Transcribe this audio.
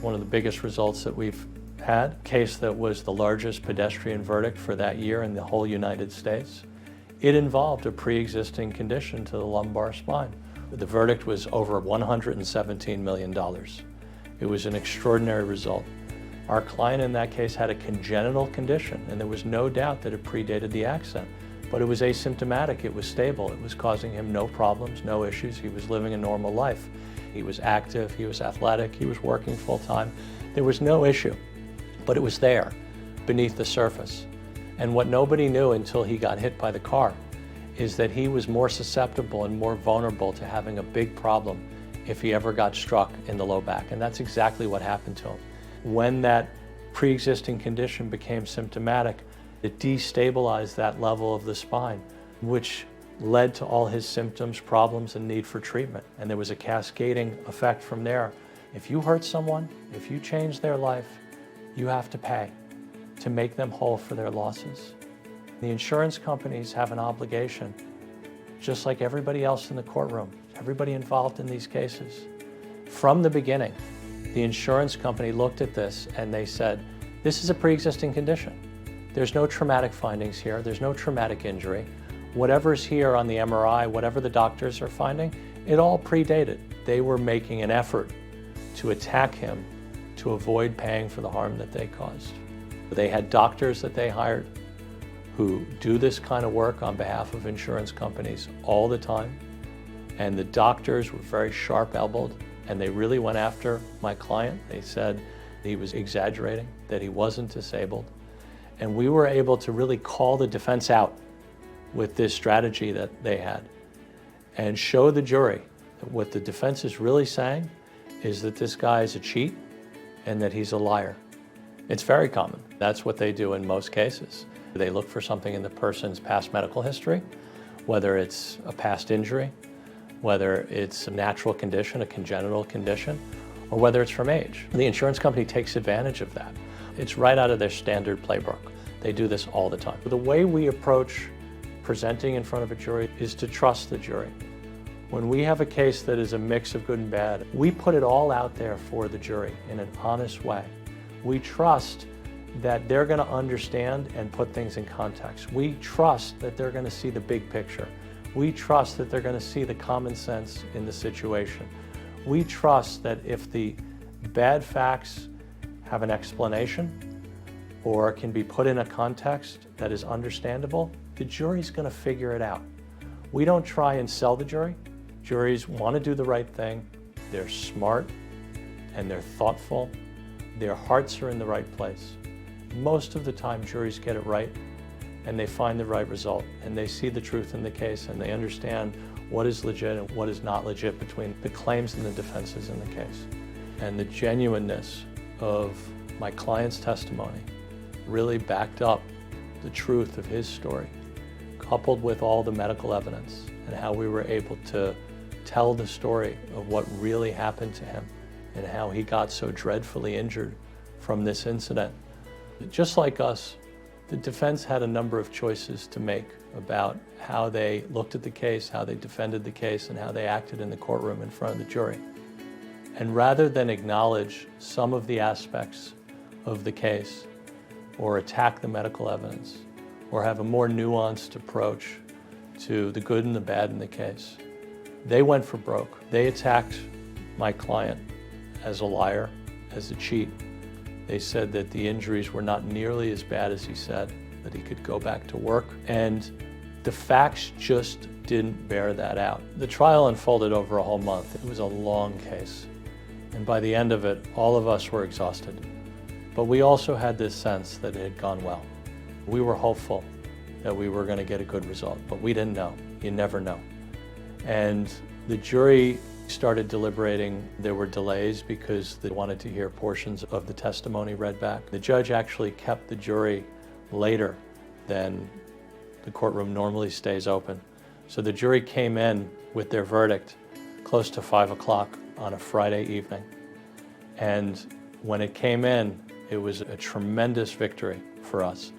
one of the biggest results that we've had, a case that was the largest pedestrian verdict for that year in the whole United States. It involved a pre-existing condition to the lumbar spine. The verdict was over $117 million. It was an extraordinary result. Our client in that case had a congenital condition, and there was no doubt that it predated the accident. But it was asymptomatic, it was stable, it was causing him no problems, no issues. He was living a normal life. He was active, he was athletic, he was working full-time. There was no issue, but it was there, beneath the surface. And what nobody knew until he got hit by the car is that he was more susceptible and more vulnerable to having a big problem if he ever got struck in the low back. And that's exactly what happened to him. When that pre-existing condition became symptomatic, it destabilized that level of the spine, which led to all his symptoms, problems, and need for treatment. And there was a cascading effect from there. If you hurt someone, if you change their life, you have to pay to make them whole for their losses. The insurance companies have an obligation, just like everybody else in the courtroom, everybody involved in these cases. From the beginning, the insurance company looked at this and they said, this is a pre-existing condition. There's no traumatic findings here, there's no traumatic injury. Whatever's here on the MRI, whatever the doctors are finding, it all predated. They were making an effort to attack him to avoid paying for the harm that they caused. They had doctors that they hired who do this kind of work on behalf of insurance companies all the time. And the doctors were very sharp-elbowed, and they really went after my client. They said he was exaggerating, that he wasn't disabled. And we were able to really call the defense out with this strategy that they had and show the jury that what the defense is really saying is that this guy is a cheat and that he's a liar. It's very common. That's what they do in most cases. They look for something in the person's past medical history, whether it's a past injury, whether it's a natural condition, a congenital condition, or whether it's from age. The insurance company takes advantage of that. It's right out of their standard playbook. They do this all the time. The way we approach presenting in front of a jury is to trust the jury. When we have a case that is a mix of good and bad, we put it all out there for the jury in an honest way. We trust that they're going to understand and put things in context. We trust that they're going to see the big picture. We trust that they're going to see the common sense in the situation. We trust that if the bad facts have an explanation or can be put in a context that is understandable, the jury's going to figure it out. We don't try and sell the jury. Juries want to do the right thing. They're smart and they're thoughtful. Their hearts are in the right place. Most of the time, juries get it right and they find the right result and they see the truth in the case and they understand what is legit and what is not legit between the claims and the defenses in the case. And the genuineness of my client's testimony really backed up the truth of his story, coupled with all the medical evidence and how we were able to tell the story of what really happened to him and how he got so dreadfully injured from this incident. Just like us, the defense had a number of choices to make about how they looked at the case, how they defended the case, and how they acted in the courtroom in front of the jury. And rather than acknowledge some of the aspects of the case or attack the medical evidence or have a more nuanced approach to the good and the bad in the case, they went for broke. They attacked my client as a liar, as a cheat. They said that the injuries were not nearly as bad as he said, that he could go back to work. And the facts just didn't bear that out. The trial unfolded over a whole month. It was a long case. And by the end of it, all of us were exhausted. But we also had this sense that it had gone well. We were hopeful that we were going to get a good result, but we didn't know. You never know. And the jury started deliberating. There were delays because they wanted to hear portions of the testimony read back. The judge actually kept the jury later than the courtroom normally stays open. So the jury came in with their verdict close to 5 o'clock on a Friday evening. And when it came in, it was a tremendous victory for us.